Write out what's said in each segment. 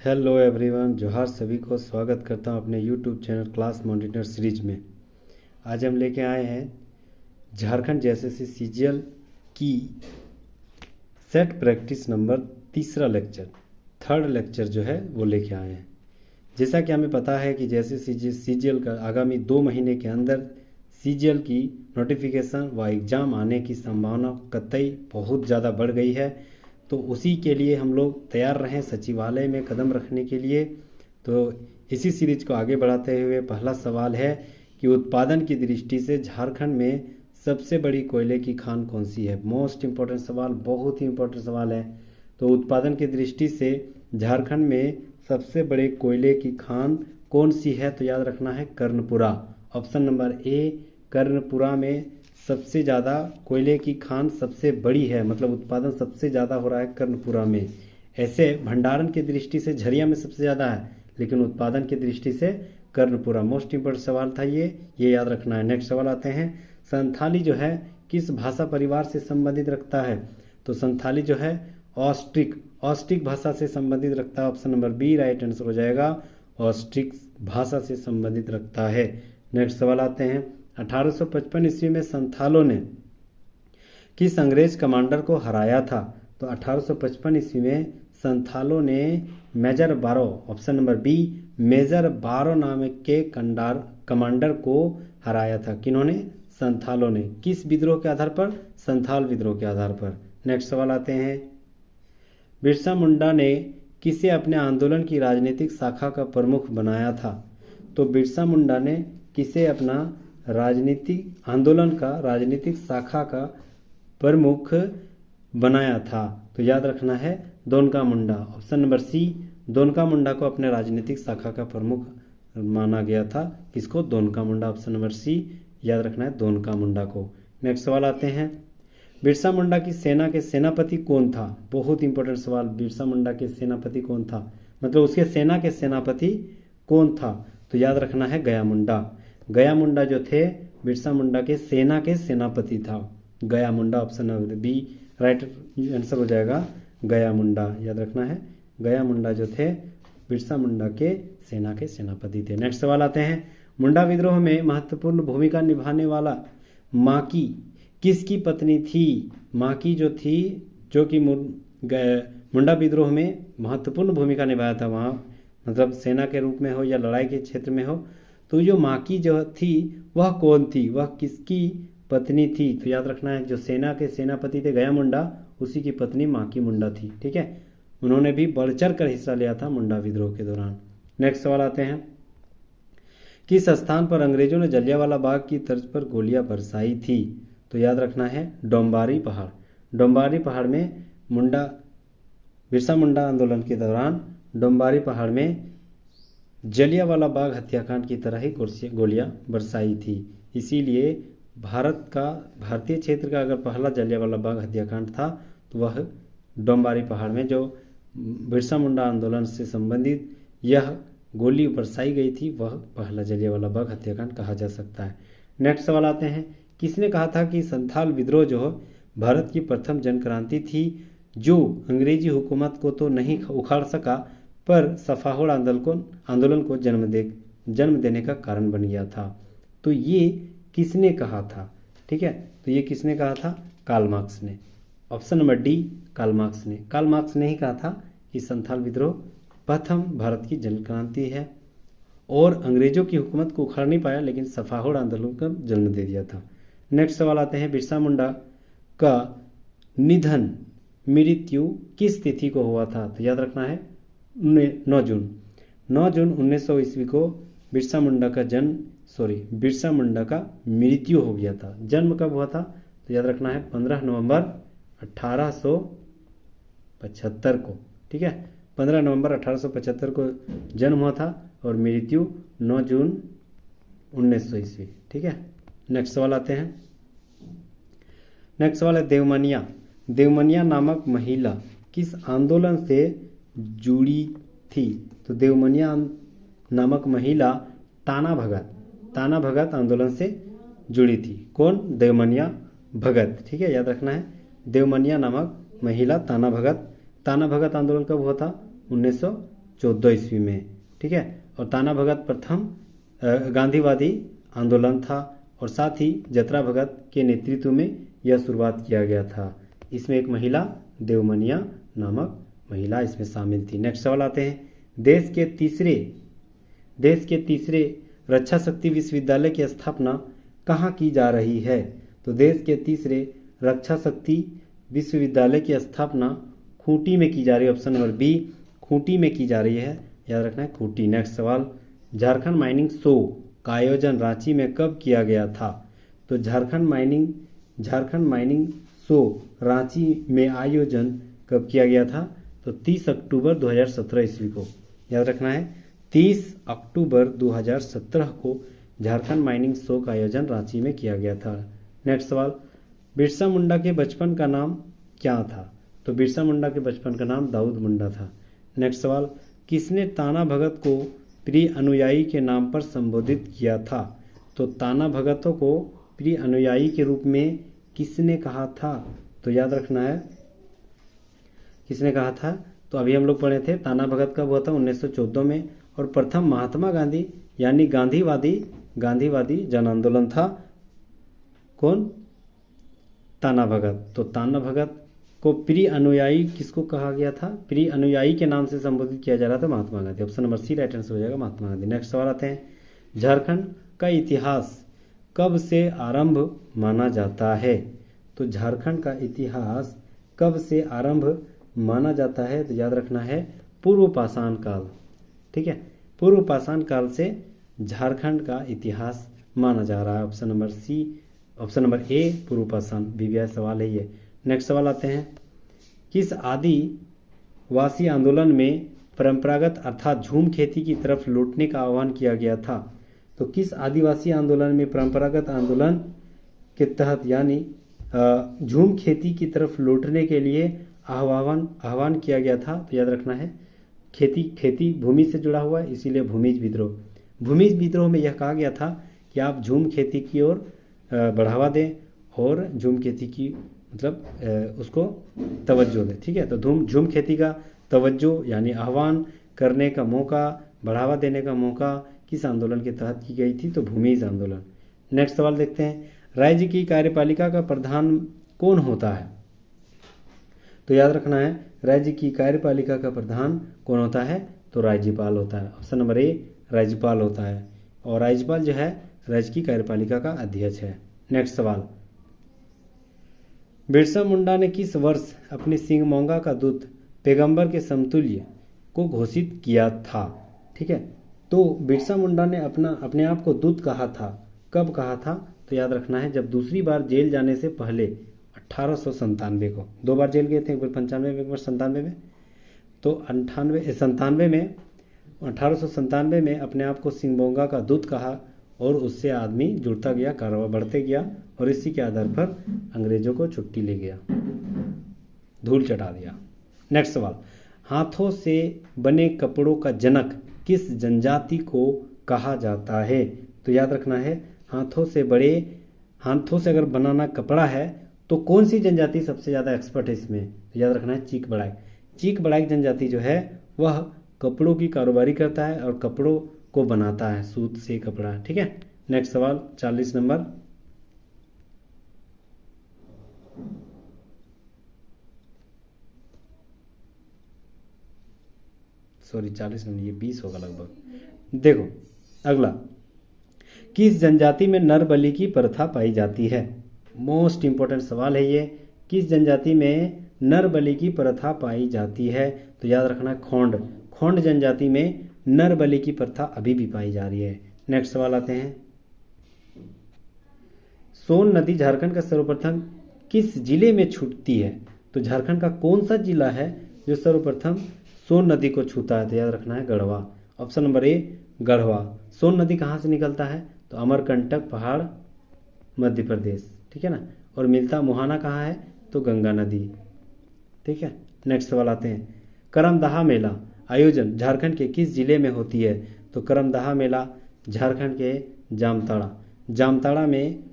Hello everyone, जोहार सभी को स्वागत करता हूं अपने YouTube channel class monitor series में। आज हम लेके आए हैं झारखंड जेएसएससी सीजीएल की सेट प्रैक्टिस नंबर तीसरा लेक्चर, थर्ड लेक्चर जो है वो लेके आए हैं। जैसा कि हमें पता है कि जैसे सीजीएल का आगामी 2 महीने के अंदर सीजीएल की नोटिफिकेशन व एग्ज़ाम आने की संभावना कतई बहुत ज़्यादा बढ़ गई है, तो उसी के लिए हम लोग तैयार रहें सचिवालय में कदम रखने के लिए। तो इसी सीरीज को आगे बढ़ाते हुए पहला सवाल है कि उत्पादन की दृष्टि से झारखंड में सबसे बड़ी कोयले की खान कौन सी है। मोस्ट इम्पोर्टेंट सवाल, बहुत ही इम्पोर्टेंट सवाल है। तो उत्पादन की दृष्टि से झारखंड में सबसे बड़े कोयले की खान कौन सी है, तो याद रखना है Karnpura. Option number A, Karnpura में सबसे ज़्यादा कोयले की खान सबसे बड़ी है, मतलब उत्पादन सबसे ज़्यादा हो रहा है कर्णपुरा में। ऐसे भंडारण की दृष्टि से झरिया में सबसे ज़्यादा है, लेकिन उत्पादन की दृष्टि से कर्णपुरा। मोस्ट इम्पोर्टेंट सवाल था ये याद रखना है। नेक्स्ट सवाल आते हैं, संथाली जो है किस भाषा परिवार से संबंधित रखता है। तो संथाली जो है ऑस्ट्रिक भाषा से संबंधित रखता है। Option number B right answer हो जाएगा, ऑस्ट्रिक भाषा से संबंधित रखता है। नेक्स्ट सवाल आते हैं, 1855 ईस्वी में संथालों ने किस अंग्रेज कमांडर को हराया था। तो 1855 ईस्वी में संथालों ने मेजर बारो, ऑप्शन नंबर बी, मेजर बारो नाम के कमांडर को हराया था। किन्होंने? संथालों ने। किस विद्रोह के आधार पर? संथाल विद्रोह के आधार पर। नेक्स्ट सवाल आते हैं, बिरसा मुंडा ने किसे अपने आंदोलन की राजनीतिक शाखा का प्रमुख बनाया था। तो बिरसा मुंडा ने किसे अपना राजनीतिक आंदोलन का राजनीतिक शाखा का प्रमुख बनाया था। तो याद रखना है दोनका मुंडा। ऑप्शन नंबर सी, दोनका मुंडा को अपने राजनीतिक शाखा का प्रमुख माना गया था। किसको? दोनका मुंडा। ऑप्शन नंबर सी याद रखना है, दोनका मुंडा को। नेक्स्ट सवाल आते हैं, बिरसा मुंडा की सेना के सेनापति कौन था। बहुत इंपॉर्टेंट सवाल, बिरसा मुंडा के सेनापति कौन था, मतलब उसके सेना के सेनापति कौन था। तो याद रखना है गया मुंडा। गया मुंडा जो थे बिरसा मुंडा के सेनापति था, Gaya Munda. Option number B right answer हो जाएगा, गया मुंडा। याद रखना है, गया मुंडा जो थे बिरसा मुंडा के सेनापति थे। नेक्स्ट सवाल आते हैं, मुंडा विद्रोह में महत्वपूर्ण भूमिका निभाने वाला माकी किसकी पत्नी थी। माकी जो थी, जो कि मुंडा विद्रोह में महत्वपूर्ण भूमिका निभाया था, वहाँ मतलब सेना के रूप में हो या लड़ाई के क्षेत्र में हो, तो जो माकी जो थी वह कौन थी, वह किसकी पत्नी थी। तो याद रखना है, जो सेना के सेनापति थे गया मुंडा, उसी की पत्नी माकी मुंडा थी। ठीक है, उन्होंने भी बढ़ चढ़ कर हिस्सा लिया था मुंडा विद्रोह के दौरान। नेक्स्ट सवाल आते हैं, किस स्थान पर अंग्रेजों ने जलियांवाला बाग की तर्ज पर गोलियां बरसाई थी। तो याद रखना है डोम्बारी पहाड़। डोम्बारी पहाड़ में बिरसा मुंडा आंदोलन के दौरान डोम्बारी पहाड़ में जलियांवाला बाग हत्याकांड की तरह ही गोलियां बरसाई थी। इसीलिए भारतीय क्षेत्र का अगर पहला जलियांवाला बाग हत्याकांड था तो वह डोम्बारी पहाड़ में जो बिरसा मुंडा आंदोलन से संबंधित यह गोली बरसाई गई थी, वह पहला जलियांवाला बाग हत्याकांड कहा जा सकता है। नेक्स्ट सवाल आते हैं, किसने कहा था कि संथाल विद्रोह जो भारत की प्रथम जनक्रांति थी, जो अंग्रेजी हुकूमत को तो नहीं उखाड़ सका पर सफाहोड़ आंदोलन को जन्म देने का कारण बन गया था। तो ये किसने कहा था? ठीक है, तो ये किसने कहा था? कार्ल मार्क्स ने। Option number D Karl Marx ने। कार्ल मार्क्स ने ही कहा था कि संथाल विद्रोह प्रथम भारत की जनक्रांति है और अंग्रेजों की हुकूमत को उखाड़ नहीं पाया, लेकिन सफाहोड़ आंदोलन को जन्म दे दिया था। नेक्स्ट सवाल आते हैं, बिरसा मुंडा का निधन मृत्यु किस तिथि को हुआ था। तो याद रखना है 9 जून 1900 ईस्वी को बिरसा मुंडा का मृत्यु हो गया था। जन्म कब हुआ था? तो याद रखना है 15 नवंबर 1875 को। ठीक है, 15 नवंबर 1875 को जन्म हुआ था और मृत्यु 9 जून 1900 ईस्वी। ठीक है, नेक्स्ट सवाल आते हैं, नेक्स्ट सवाल है, देवमनिया नामक महिला किस आंदोलन से जुड़ी थी। तो देवमनिया नामक महिला ताना भगत आंदोलन से जुड़ी थी। कौन? देवमनिया भगत। ठीक है, याद रखना है, देवमनिया नामक महिला ताना भगत आंदोलन कब हुआ था? 1914 ईस्वी में, ठीक है। और ताना भगत प्रथम गांधीवादी आंदोलन था और साथ ही जतरा भगत के नेतृत्व में यह शुरुआत किया गया था। इसमें एक महिला देवमनिया नामक महिला इसमें शामिल थी। नेक्स्ट सवाल आते हैं, देश के तीसरे रक्षा शक्ति विश्वविद्यालय की स्थापना कहाँ की जा रही है? तो देश के तीसरे रक्षा शक्ति विश्वविद्यालय की स्थापना खूंटी में की जा रही है। ऑप्शन नंबर बी, खूंटी में की जा रही है, याद रखना है खूंटी। नेक्स्ट सवाल, झारखंड माइनिंग शो का आयोजन रांची में कब किया गया था? तो झारखंड माइनिंग शो रांची में आयोजन कब किया गया था? तो 30 अक्टूबर 2017 ईस्वी को, याद रखना है 30 अक्टूबर 2017 को झारखंड माइनिंग शो का आयोजन रांची में किया गया था। नेक्स्ट सवाल, बिरसा मुंडा के बचपन का नाम क्या था? तो बिरसा मुंडा के बचपन का नाम दाऊद मुंडा था। नेक्स्ट सवाल, किसने ताना भगत को प्रिय अनुयायी के नाम पर संबोधित किया था? तो ताना भगतों को प्रिय अनुयायी के रूप में किसने कहा था? तो याद रखना है किसने कहा था। तो अभी हम लोग पढ़े थे ताना भगत कब हुआ था? 1914 में। और प्रथम महात्मा गांधी यानी गांधीवादी जन आंदोलन था कौन? ताना भगत। तो ताना भगत को प्रिय अनुयायी किसको कहा गया था? प्रिय अनुयायी के नाम से संबोधित किया जा रहा था Mahatma Gandhi. Option number C right answer हो जाएगा, महात्मा गांधी। नेक्स्ट सवाल आते हैं, झारखंड का इतिहास कब से आरंभ माना जाता है? तो झारखंड का इतिहास कब से आरंभ माना जाता है? तो याद रखना है पूर्व पाषाण काल, ठीक है। पूर्व पाषाण काल से झारखंड का इतिहास माना जा रहा है। ऑप्शन नंबर ए पूर्व पाषाण, बीबीआई सवाल है ये। नेक्स्ट सवाल आते हैं, किस आदिवासी आंदोलन में परंपरागत अर्थात झूम खेती की तरफ लौटने का आह्वान किया गया था? तो किस आदिवासी आंदोलन में परंपरागत आंदोलन के तहत यानी झूम खेती की तरफ लौटने के लिए आह्वान किया गया था? तो याद रखना है खेती भूमि से जुड़ा हुआ है, इसीलिए भूमिज विद्रोह में यह कहा गया था कि आप झूम खेती की ओर बढ़ावा दें और झूम खेती की मतलब उसको तवज्जो दें, ठीक है। तो झूम खेती का तवज्जो यानी आह्वान करने का मौका, बढ़ावा देने का मौका किस आंदोलन के तहत की गई थी? तो भूमिज आंदोलन। नेक्स्ट सवाल देखते हैं, राज्य की कार्यपालिका का प्रधान कौन होता है? तो याद रखना है राज्य की कार्यपालिका का प्रधान कौन होता है? तो राज्यपाल होता है। ऑप्शन नंबर ए राज्यपाल होता है और राज्यपाल जो है राज्य की कार्यपालिका का अध्यक्ष है। नेक्स्ट सवाल, बिरसा मुंडा ने किस वर्ष अपनी सिंगमोंगा का दूत पैगंबर के समतुल्य को घोषित किया था? ठीक है, तो बिरसा मुंडा ने अपने आप को दूत कहा था, कब कहा था? तो याद रखना है जब दूसरी बार जेल जाने से पहले 1897 को, 2 बार जेल गए थे, एक बार 95 में एक बार 97 में। तो 1897 में अपने आप को सिंगमोंगा का दूत कहा और उससे आदमी जुड़ता गया, कारोबार बढ़ते गया और इसी के आधार पर अंग्रेजों को छुट्टी ले गया, धूल चटा दिया। नेक्स्ट सवाल, हाथों से बने कपड़ों का जनक किस जनजाति को कहा जाता है? तो याद रखना है हाथों से अगर बनाना कपड़ा है तो कौन सी जनजाति सबसे ज़्यादा एक्सपर्ट है इसमें? तो याद रखना है चीक बड़ाइक जनजाति जो है वह कपड़ों की कारोबारी करता है और कपड़ों को बनाता है, सूत से कपड़ा, ठीक है। नेक्स्ट सवाल 40 नंबर, सॉरी 40 नहीं, ये 20 होगा लगभग। देखो अगला, किस जनजाति में नर बलि की प्रथा पाई जाती है? मोस्ट इंपॉर्टेंट सवाल है ये, किस जनजाति में नर बलि की प्रथा पाई जाती है? तो याद रखना खोंड जनजाति में नर बलि की प्रथा अभी भी पाई जा रही है। नेक्स्ट सवाल आते हैं, सोन नदी झारखंड का सर्वप्रथम किस जिले में छूटती है? तो झारखंड का कौन सा जिला है जो सर्वप्रथम सोन नदी को छूता है? तो याद रखना है Garhwa. Option number A Garhwa. Son नदी कहाँ से निकलता है? तो अमरकंटक पहाड़, मध्य प्रदेश, ठीक है ना। और मिलता मुहाना कहाँ है? तो गंगा नदी, ठीक है। नेक्स्ट सवाल आते हैं, करमदहा मेला आयोजन झारखंड के किस जिले में होती है? तो करमदहा मेला झारखंड के जामताड़ा में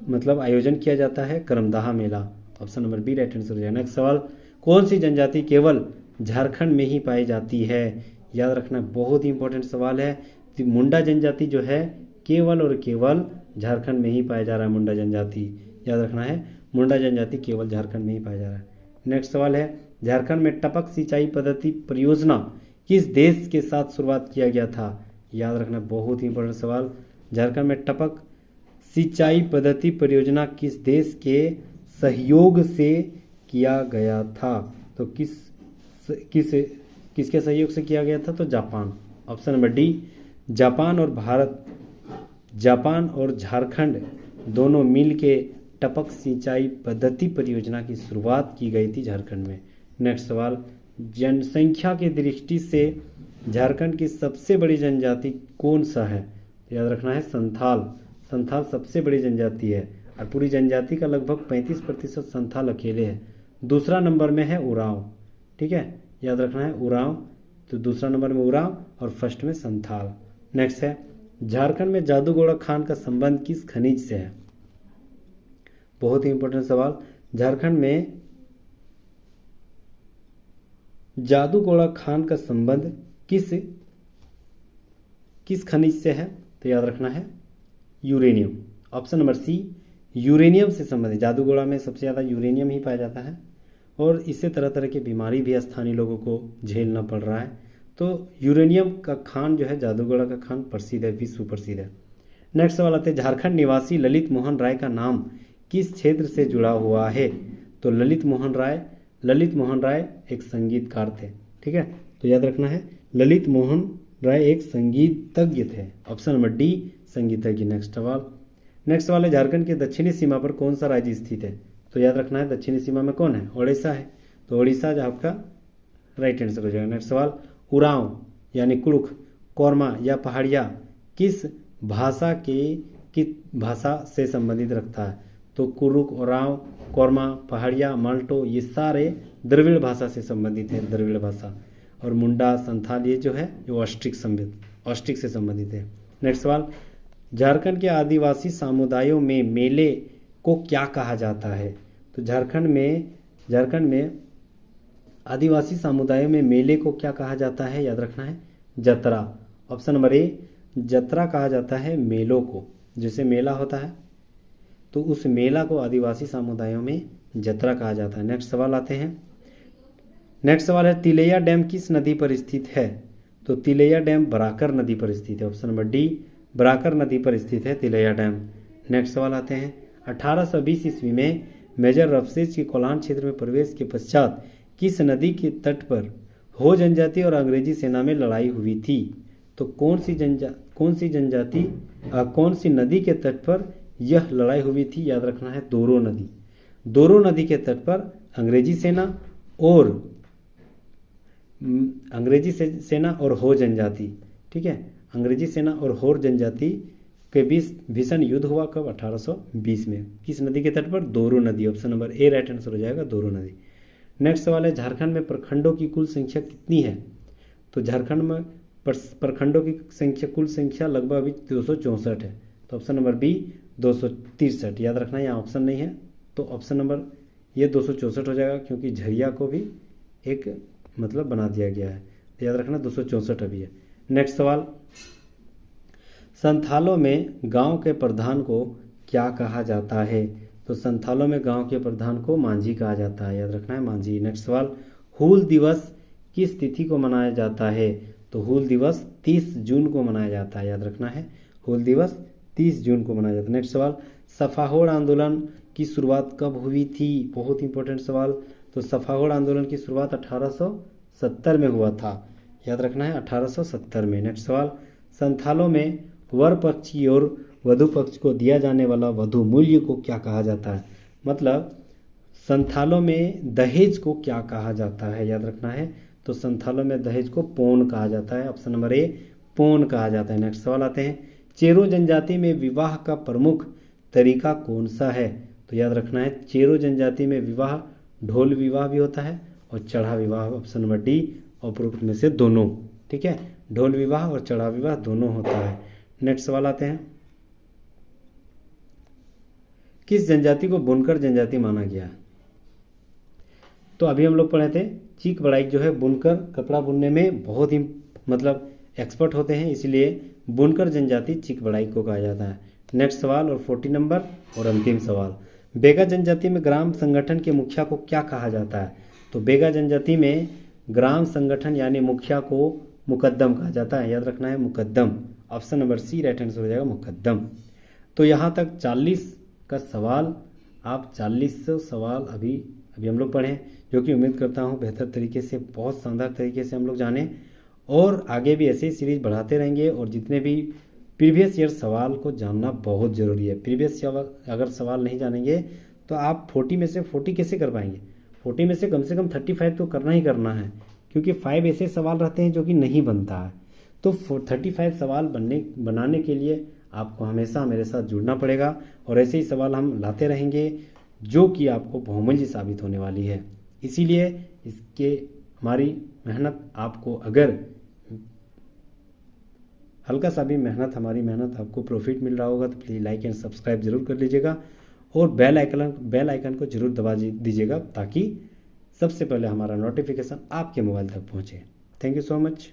मतलब आयोजन किया जाता है करमदहा मेला। Option number B right answer हो जाएगा। नेक्स्ट सवाल, कौन सी जनजाति केवल झारखंड में ही पाई जाती है? याद रखना, बहुत ही इंपॉर्टेंट सवाल है। तो मुंडा जनजाति जो है केवल और केवल झारखंड में ही पाया जा रहा है। मुंडा जनजाति याद रखना है, मुंडा जनजाति केवल झारखंड में ही पाया जा रहा है। नेक्स्ट सवाल है, झारखंड में टपक सिंचाई पद्धति परियोजना किस देश के साथ शुरुआत किया गया था? याद रखना, बहुत ही इंपॉर्टेंट सवाल। झारखंड में टपक सिंचाई पद्धति परियोजना किस देश के सहयोग से किया गया था? तो किसके सहयोग से किया गया था? तो Japan. Option number D, Japan और भारत, जापान और झारखंड दोनों मिल के टपक सिंचाई पद्धति परियोजना की शुरुआत की गई थी झारखंड में। नेक्स्ट सवाल, जनसंख्या की दृष्टि से झारखंड की सबसे बड़ी जनजाति कौन सा है? याद रखना है संथाल। संथाल सबसे बड़ी जनजाति है और पूरी जनजाति का लगभग 35% संथाल अकेले है। दूसरा नंबर में है उरांव, ठीक है, याद रखना है उरांव। तो दूसरा नंबर में उरांव और फर्स्ट में संथाल। नेक्स्ट है, झारखंड में जादूगोड़ा खान का संबंध किस खनिज से है? बहुत ही इंपॉर्टेंट सवाल। झारखंड में जादूगोड़ा खान का संबंध किस खनिज से है? तो याद रखना है uranium. Option number C, uranium से संबंधित। जादूगोड़ा में सबसे ज़्यादा यूरेनियम ही पाया जाता है और इससे तरह तरह की बीमारी भी स्थानीय लोगों को झेलना पड़ रहा है। तो यूरेनियम का खान जो है, जादूगोड़ा का खान प्रसिद्ध है, विश्व प्रसिद्ध है। नेक्स्ट सवाल आते हैं, झारखंड निवासी ललित मोहन राय का नाम किस क्षेत्र से जुड़ा हुआ है? तो ललित मोहन राय एक संगीतकार थे, ठीक है। तो याद रखना है ललित मोहन राय एक संगीतज्ञ थे। ऑप्शन नंबर डी, संगीतज्ञ। नेक्स्ट सवाल है, झारखंड के दक्षिणी सीमा पर कौन सा राज्य स्थित है? तो याद रखना है दक्षिणी सीमा में कौन है? उड़ीसा है। तो उड़ीसा जो आपका राइट आंसर हो जाएगा। नेक्स्ट सवाल, उरांव यानी कुड़ुख, कोरमा या पहाड़िया किस भाषा से संबंधित रखता है? तो कुरुक, उरांव, कोरमा, पहाड़िया, माल्टो ये सारे द्रविड़ भाषा से संबंधित है, द्रविड़ भाषा। और मुंडा, संथाल ये जो है ये ऑस्ट्रिक से संबंधित है। नेक्स्ट सवाल, झारखंड के आदिवासी समुदायों में मेले को क्या कहा जाता है? तो झारखंड में आदिवासी समुदायों में मेले को क्या कहा जाता है? याद रखना है जतरा। ऑप्शन नंबर ए, जतरा कहा जाता है मेलों को। जैसे मेला होता है तो उस मेला को आदिवासी समुदायों में जतरा कहा जाता है। नेक्स्ट सवाल है, तिलैया डैम किस नदी पर स्थित है? तो तिलैया डैम बराकर नदी पर स्थित है। ऑप्शन नंबर डी, बराकर नदी पर स्थित है तिलैया डैम। नेक्स्ट सवाल आते हैं, 1820 ईस्वी में मेजर रफसेज के कोलान क्षेत्र में प्रवेश के पश्चात किस नदी के तट पर हो जनजाति और अंग्रेजी सेना में लड़ाई हुई थी? तो कौन सी नदी के तट पर यह लड़ाई हुई थी? याद रखना है दोरो नदी। दोरो नदी के तट पर अंग्रेजी सेना और हो जनजाति, ठीक है, अंग्रेजी सेना और होर जनजाति के बीच भीषण युद्ध हुआ। कब? 1820 में। किस नदी के तट पर? दोरो नदी। ऑप्शन नंबर ए राइट आंसर हो जाएगा, दोरो नदी। नेक्स्ट सवाल है, झारखंड में प्रखंडों की कुल संख्या कितनी है? तो झारखंड में प्रखंडों की कुल संख्या लगभग अभी 264 है। तो ऑप्शन नंबर बी 263। याद रखना यहाँ ऑप्शन नहीं है, तो ऑप्शन नंबर ये 264 हो जाएगा, क्योंकि झरिया को भी एक मतलब बना दिया गया है। तो याद रखना 264 अभी है। नेक्स्ट सवाल, संथालों में गांव के प्रधान को क्या कहा जाता है? तो संथालों में गांव के प्रधान को मांझी कहा जाता है। याद रखना है मांझी। नेक्स्ट सवाल, हूल दिवस किस तिथि को मनाया जाता है? तो हूल दिवस 30 जून को मनाया जाता है। याद रखना है हूल दिवस 30 जून को मनाया जाता है। नेक्स्ट सवाल, सफाहोड़ आंदोलन की शुरुआत कब हुई थी? बहुत इंपॉर्टेंट सवाल। तो सफाहोड़ आंदोलन की शुरुआत 1870 में हुआ था। याद रखना है 1870 में। नेक्स्ट सवाल, संथालों में वर पक्ष की ओर वधु पक्ष को दिया जाने वाला वधु मूल्य को क्या कहा जाता है? मतलब संथालों में दहेज को क्या कहा जाता है? याद रखना है, तो संथालों में दहेज को पौन कहा जाता है। ऑप्शन नंबर ए पौन कहा जाता है। नेक्स्ट सवाल आते हैं, चेरो जनजाति में विवाह का प्रमुख तरीका कौन सा है? तो याद रखना है चेरो जनजाति में विवाह ढोल विवाह भी होता है और चढ़ा विवाह। ऑप्शन नंबर डी उपरोक्त में से दोनों, ठीक है, ढोल विवाह और चढ़ा विवाह दोनों होता है। नेक्स्ट सवाल आते हैं, किस जनजाति को बुनकर जनजाति माना गया? तो अभी हम लोग पढ़े थे चीक बड़ाइक जो है बुनकर कपड़ा बुनने में बहुत ही मतलब एक्सपर्ट होते हैं, इसलिए बुनकर जनजाति चिक बड़ाई को कहा जाता है। नेक्स्ट सवाल और 40 नंबर और अंतिम सवाल, बेगा जनजाति में ग्राम संगठन के मुखिया को क्या कहा जाता है? तो बेगा जनजाति में ग्राम संगठन यानी मुखिया को मुकद्दम कहा जाता है, याद रखना है मुकद्दम। Option number C right answer हो जाएगा मुकद्दम। तो यहाँ तक 40 का सवाल, आप 40 सवाल अभी हम लोग पढ़ें, जो कि उम्मीद करता हूँ बेहतर तरीके से, बहुत शानदार तरीके से हम लोग जानें, और आगे भी ऐसे ही सीरीज बढ़ाते रहेंगे। और जितने भी प्रीवियस ईयर सवाल को जानना बहुत ज़रूरी है। प्रीवियस अगर सवाल नहीं जानेंगे तो आप 40 में से 40 कैसे कर पाएंगे? 40 में से कम 35 तो करना ही करना है, क्योंकि 5 ऐसे सवाल रहते हैं जो कि नहीं बनता है। तो 35 सवाल बनाने के लिए आपको हमेशा मेरे साथ जुड़ना पड़ेगा, और ऐसे ही सवाल हम लाते रहेंगे जो कि आपको बहुमूल्य साबित होने वाली है। इसीलिए इसके हमारी मेहनत आपको, अगर हल्का सा भी हमारी मेहनत आपको प्रॉफिट मिल रहा होगा तो प्लीज़ लाइक एंड सब्सक्राइब जरूर कर लीजिएगा, और बेल आइकन को जरूर दबा दीजिएगा, ताकि सबसे पहले हमारा नोटिफिकेशन आपके मोबाइल तक पहुँचे। Thank you so much.